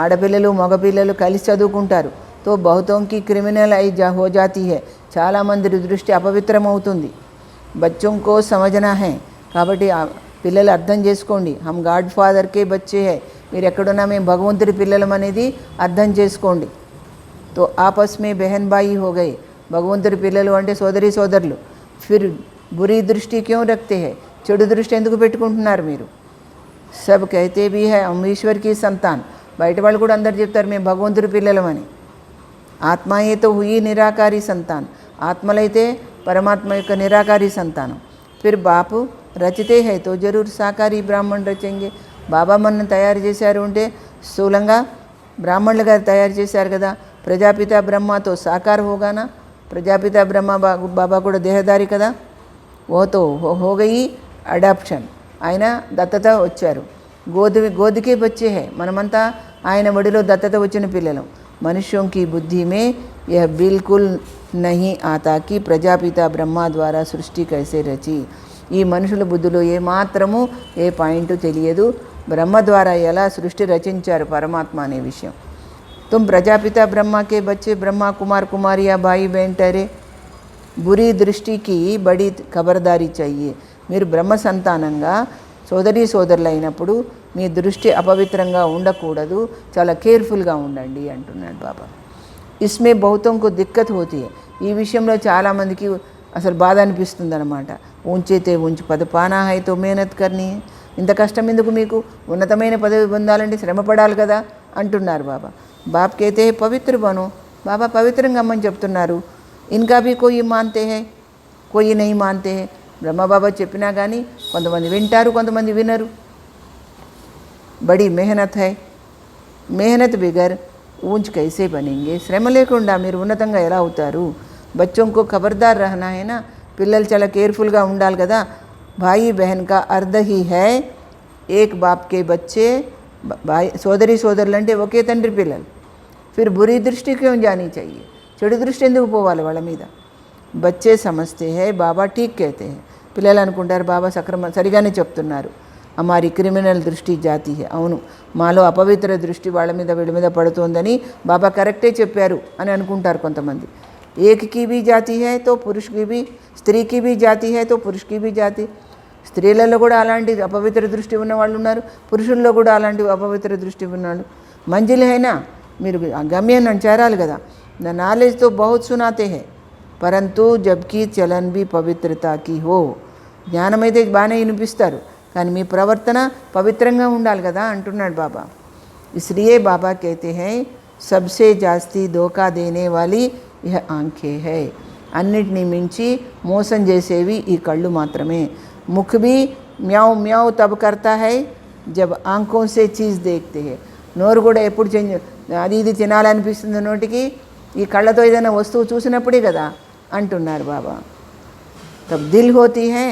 ఆడపిల్లలు మగపిల్లలు కలిసి చదువుకుంటారు. తో బహుతోంకి క్రిమినల్ హో జాతీ హై, చాలామంది దృష్టి అపవిత్రమవుతుంది. బచ్చోం కో సమझना है, కాబట్టి పిల్లలు అర్థం చేసుకోండి. హమ్ గాడ్ ఫాదర్కే బచ్చే హై, మీరు ఎక్కడున్నా మేము భగవంతుడి పిల్లలం అనేది అర్థం చేసుకోండి. తో ఆపస్ మే బెహన్ బాయి హో గయే, భగవంతుడి పిల్లలు అంటే సోదరి సోదరులు. ఫిర్ బురీ దృష్టి క్యూ రఖతే హై, చెడు దృష్టి ఎందుకు పెట్టుకుంటున్నారు మీరు. సబ్ కహతే భీ హై హమ్ ఈశ్వర్ కీ సంతాన్, బయట వాళ్ళు కూడా అందరు చెప్తారు మేము భగవంతుడి పిల్లలమని. ఆత్మాయే తో హుయి నిరాకారి సంతాన్, ఆత్మలైతే పరమాత్మ యొక్క నిరాకారి సంతానం. ఫిర్ బాపు రచితే హై తో జరూర్ సాకారి బ్రాహ్మణ్ రచెంగే, బాబా మనల్ని తయారు చేశారు అంటే స్థూలంగా బ్రాహ్మణులుగా తయారు చేశారు కదా. ప్రజాపిత బ్రహ్మతో సాకార్ హోగానా, ప్రజాపిత బ్రహ్మ బాబా కూడా దేహదారి కదా. ఓతో హోగయి అడాప్షన్, ఆయన దత్తత వచ్చారు. గోదికే బచ్చే హై, మనమంతా ఆయన ఒడిలో దత్తత వచ్చిన పిల్లలం. మనుష్యోం की बुद्धि में यह बिल्कुल नहीं आता कि ప్రజాపిత బ్రహ్మ ద్వారా సృష్టి కైసే రచి, ఈ మనుషుల బుద్ధిలో ఏమాత్రము ఏ పాయింట్ తెలియదు బ్రహ్మ ద్వారా ఎలా సృష్టి రచించారు పరమాత్మ అనే విషయం. తుమ్ ప్రజాపిత బ్రహ్మకే బచ్చే బ్రహ్మ కుమార్ కుమారియా భాయి బహన్ ठहरे, బురీ దృష్టికి బడి ఖబర్దారీ చెయ్యి. మీరు బ్రహ్మ సంతానంగా సోదరీ సోదరులు అయినప్పుడు మీ దృష్టి అపవిత్రంగా ఉండకూడదు, చాలా కేర్ఫుల్గా ఉండండి అంటున్నాడు బాబా. ఇస్మే బహుతంకు దిక్కత్ హోతీ హై, ఈ విషయంలో చాలామందికి అసలు బాధ అనిపిస్తుంది అనమాట. ఊంచేతే ఊంచి పదపానా హైతో మేనత్ కర్నీ, ఇంత కష్టం ఎందుకు మీకు, ఉన్నతమైన పదవి పొందాలంటే శ్రమ పడాలి కదా అంటున్నారు బాబా. బాప్కైతే పవిత్ర బనో, బాబా పవిత్రంగా అమ్మని చెప్తున్నారు. ఇన్కా భీ కోయి మాన్తే హై కోయి నహీ మాన్తే హై, బ్రహ్మబాబా చెప్పినా కానీ కొంతమంది వింటారు కొంతమంది వినరు. బడి మెహనత్ హై, మెహనత్ బిగర్ ఊంచ్ కైసే బనేంగే, శ్రమ లేకుండా మీరు ఉన్నతంగా ఎలా అవుతారు. బచ్చోంకో ఖబర్దార్ రహనా హైనా, పిల్లలు చాలా కేర్ఫుల్గా ఉండాలి కదా. భాయి బహన్ కా అర్ధ హీ హై ఏక్ బాప్కే బచ్చే, భాయి సోదరి సోదరులు అంటే ఒకే తండ్రి పిల్లలు. ఫిర్ బురీ దృష్టి క్యోं जानी चाहिए, చెడు దృష్టి ఎందుకు పోవాలి వాళ్ళ మీద. బచ్చే సమస్తే హై బాబా ఠీక్ कहते हैं, పిల్లలు అనుకుంటారు బాబా సరిగానే చెప్తున్నారు. हमारी క్రిమినల్ దృష్టి జాతి హై, అవును మాలో అపవిత్ర దృష్టి వాళ్ళ మీద వీళ్ళ మీద పడుతోందని బాబా కరెక్టే చెప్పారు అని అనుకుంటారు కొంతమంది. ఏక్కి భీ జాతి హై తో పురుషకి భీ, స్త్రీకి భీ జాతి హై తో పురుషకి భీ జాతి, స్త్రీలలో కూడా అలాంటి అపవిత్ర దృష్టి ఉన్న వాళ్ళు ఉన్నారు, పురుషుల్లో కూడా అలాంటి అపవిత్ర దృష్టి ఉన్నాడు. మంజిల్ హైనా, మీరు గమ్యాన్ని చేరాలి కదా. నా నాలెడ్జ్తో బహుత్ సునాతే హై పరంతు జబ్కి చలన్ భీ పవిత్రతాకి హో, జ్ఞానమైతే బాగానే వినిపిస్తారు కానీ మీ ప్రవర్తన పవిత్రంగా ఉండాలి కదా అంటున్నాడు బాబా. ఇస్లియే బాబా कहते हैं सबसे जास्ती धोखा देने वाली यह आंखें है, అన్నిటినీ మించి మోసం చేసేవి ఈ కళ్ళు మాత్రమే. ముఖ్ భీ మ్యావ్ మ్యావ్ తబ్ కర్తా హై जब आंखों से चीज़ देखते हैं నోరు కూడా ఎప్పుడు చేంజ్ అది ఇది తినాలనిపిస్తుంది నోటికి ఈ కళ్ళతో ఏదైనా వస్తువు చూసినప్పుడే కదా అంటున్నారు బాబా तब दिल होती है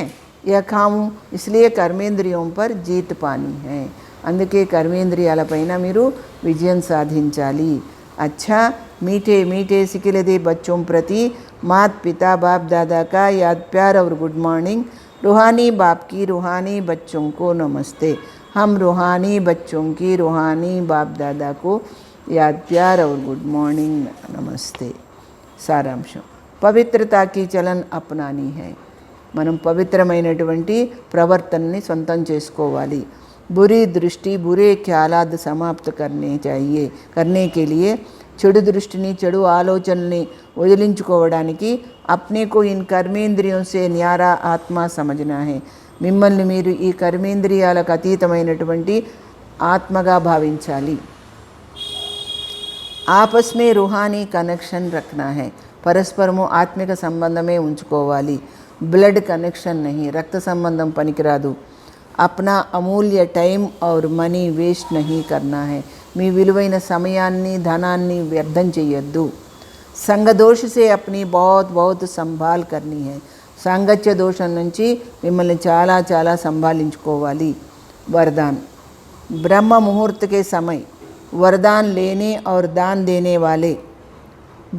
यह खाऊं इसलिए कर्मेंद्रियों पर जीत पानी है అందుకే కర్మేంద్రియాలపైన మీరు విజయం సాధించాలి अच्छा मीठे मीठे सिखिलदे बच्चों प्रति मात पिता बाप दादा का याद प्यार और गुड मॉर्निंग रूहानी बाप की रूहानी बच्चों को नमस्ते हम रूहानी बच्चों की रूहानी बाप दादा को याद प्यार और गुड मॉर्निंग नमस्ते सारांशం పవిత్రతా की चलन अपनानी है మనం పవిత్రమైనటువంటి ప్రవర్తనని సొంతం చేసుకోవాలి बुरी दृष्टि बुरे ख्यालात समाप्त करने के लिए చెడు దృష్టిని చెడు ఆలోచనల్ని వదిలించుకోవడానికి अपने को इन कर्मेंद्रियों से न्यारा आत्मा समझना है మిమ్మల్ని మీరు ఈ కర్మేంద్రియాలకు అతీతమైనటువంటి ఆత్మగా భావించాలి आपस में रूहानी कनेक्शन रखना है పరస్పరము ఆత్మిక సంబంధమే ఉంచుకోవాలి ब्लड कनेक्शन नहीं रक्त संबंधम पनिकिरादु अपना अमूल्य टाइम और मनी वेस्ट नहीं करना है మీ విలువైన సమయాన్ని ధనాన్ని వ్యర్థం చేయొద్దు సంగ దోష से अपनी बहुत बहुत संभाल करनी है సాంగత్య దోషం నుంచి మిమ్మల్ని చాలా చాలా సంభాలించుకోవాలి वरदान ब्रह्म मुहूर्त के समय वरदान लेने और दान देने वाले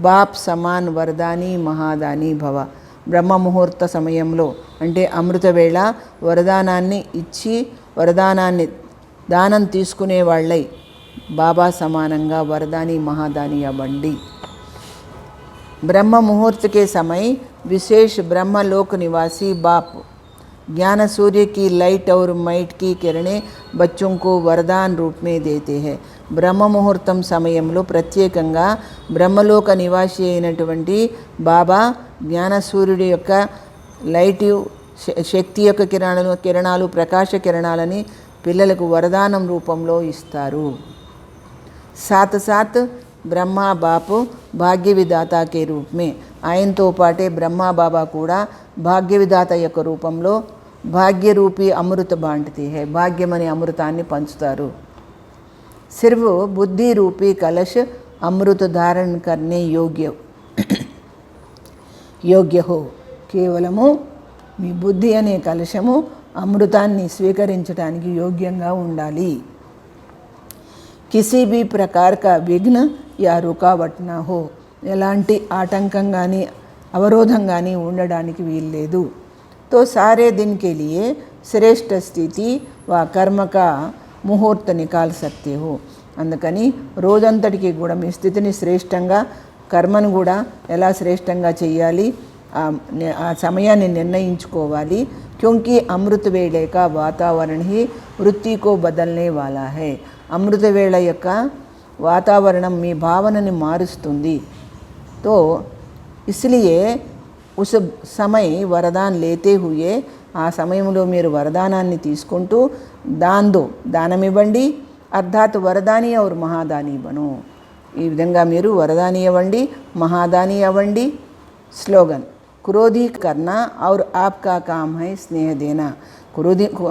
बाप समान वरदानी महादानी भव బ్రహ్మ ముహూర్త సమయంలో అంటే అమృత వేళ వరదానాన్ని ఇచ్చి వరదానాన్ని దానం తీసుకునే వాళ్ళై బాబా సమానంగా వరదాని మహాదాని అవ్వండి ब्रह्म मुहूर्त के समय विशेष ब्रह्मलोक निवासी बाप ज्ञान सूर्य की लाइट और माइट की किरणें बच्चों को वरदान रूप में देते हैं బ్రహ్మ ముహూర్తం సమయంలో ప్రత్యేకంగా బ్రహ్మలోక నివాసి అయినటువంటి బాబా జ్ఞాన సూర్యుడి యొక్క లైట్ శక్తి యొక్క కిరణాలు ప్రకాశ కిరణాలని పిల్లలకు వరదానం రూపంలో ఇస్తారు साथ साथ ब्रह्मा बाप भाग्य विदाता के रूप में ఆయనతో పాటే బ్రహ్మా బాబా కూడా భాగ్య విదాత యొక్క రూపంలో భాగ్య రూపీ అమృత బాంటతే है భాగ్యమనే అమృతాన్ని పంచుతారు सिर्फ बुद्धि रूपी कलश अमृत धारण करने योग्य हो కేవలము మీ బుద్ధి అనే కలశము అమృతాన్ని స్వీకరించడానికి యోగ్యంగా ఉండాలి किसी भी प्रकार का विघ्न या रुकावट ना हो ఎలాంటి ఆటంకం కానీ అవరోధం కానీ ఉండడానికి వీల్లేదు तो सारे दिन के लिए श्रेष्ठ स्थिति व कर्म का ముహూర్త నికాల్ సక్తే హో అందుకని రోజంతటికి కూడా మీ స్థితిని శ్రేష్టంగా కర్మను కూడా ఎలా శ్రేష్టంగా చేయాలి ఆ సమయాన్ని నిర్ణయించుకోవాలి క్योंकि అమృత వేళ యొక్క వాతావరణ ही వృత్తి को बदलने वाला है అమృత వేళ యొక్క వాతావరణం మీ భావనని మారుస్తుంది तो इसलिए उस समय वरदान लेते हुए ఆ సమయంలో మీరు వరదానాన్ని తీసుకుంటూ దానం ఇవ్వండి అర్థాత్ వరదాని और మహాదాని బను ఈ విధంగా మీరు వరదాని అవ్వండి మహాదాని అవ్వండి స్లోగన్ క్రోధి కర్నా और आपका काम है స్నేహ దేనా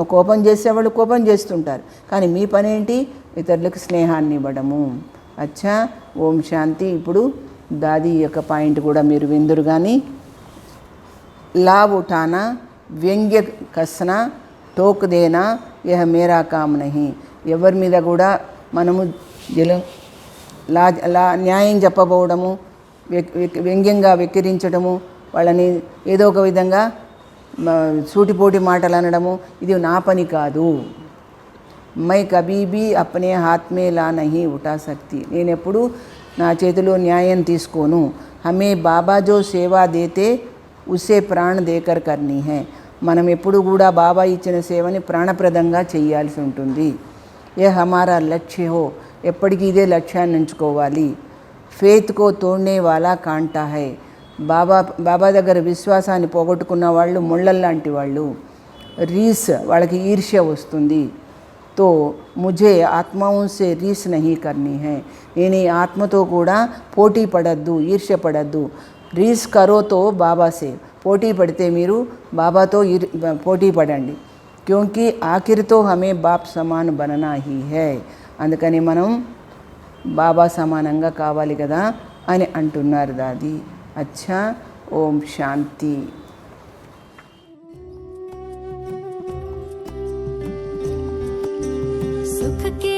కోపం చేసేవాళ్ళు కోపం చేస్తుంటారు కానీ మీ పని ఏంటి ఇతరులకు స్నేహాన్ని ఇవ్వడము అచ్చా ఓం శాంతి ఇప్పుడు దాది యొక్క పాయింట్ కూడా మీరు విందురు కానీ लाभ उठाना व्यंग्य कसना टोक देना यह मेरा काम नहीं ఎవరి మీద కూడా మనము న్యాయం చెప్పబోవడము వ్యంగ్యంగా వెక్కిరించడము వాళ్ళని ఏదో ఒక విధంగా సూటిపోటి మాటలు అనడము ఇది నా పని కాదు మై కభీ భీ అప్నే హాత్ మే లా నహీ ఉఠా సక్తి నేను ఎప్పుడు నా చేతిలో న్యాయం తీసుకోను హమే బాబా జో సేవా దేతే ఉసే ప్రాణ దేకర్ కర్నీ హై మనం ఎప్పుడు కూడా బాబా ఇచ్చిన సేవని ప్రాణప్రదంగా చేయాల్సి ఉంటుంది ఏ హమారా లక్ష్య హో ఎప్పటికీ ఇదే లక్ష్యాన్ని ఉంచుకోవాలి ఫేత్ కో తోడ్నే వాలా కాంటా హై బాబా దగ్గర విశ్వాసాన్ని పోగొట్టుకున్న వాళ్ళు ముళ్ళల్లాంటి వాళ్ళు రీస్ వాళ్ళకి ఈర్ష్య వస్తుంది तो मुझे आत्माओं से रीस नहीं करनी है నేను ఈ ఆత్మతో కూడా పోటీ పడద్దు ఈర్ష్య పడద్దు రీస్ కరో తో బాబా సే పోటీ పడితే మీరు బాబాతో పోటీ పడండి क्योंकि आखिर तो हमें बाप समान बनना ही है, అందుకని మనం బాబా సమానంగా కావాలి కదా అని అంటున్నారు దాది. అచ్చా, ఓం శాంతి. सुख के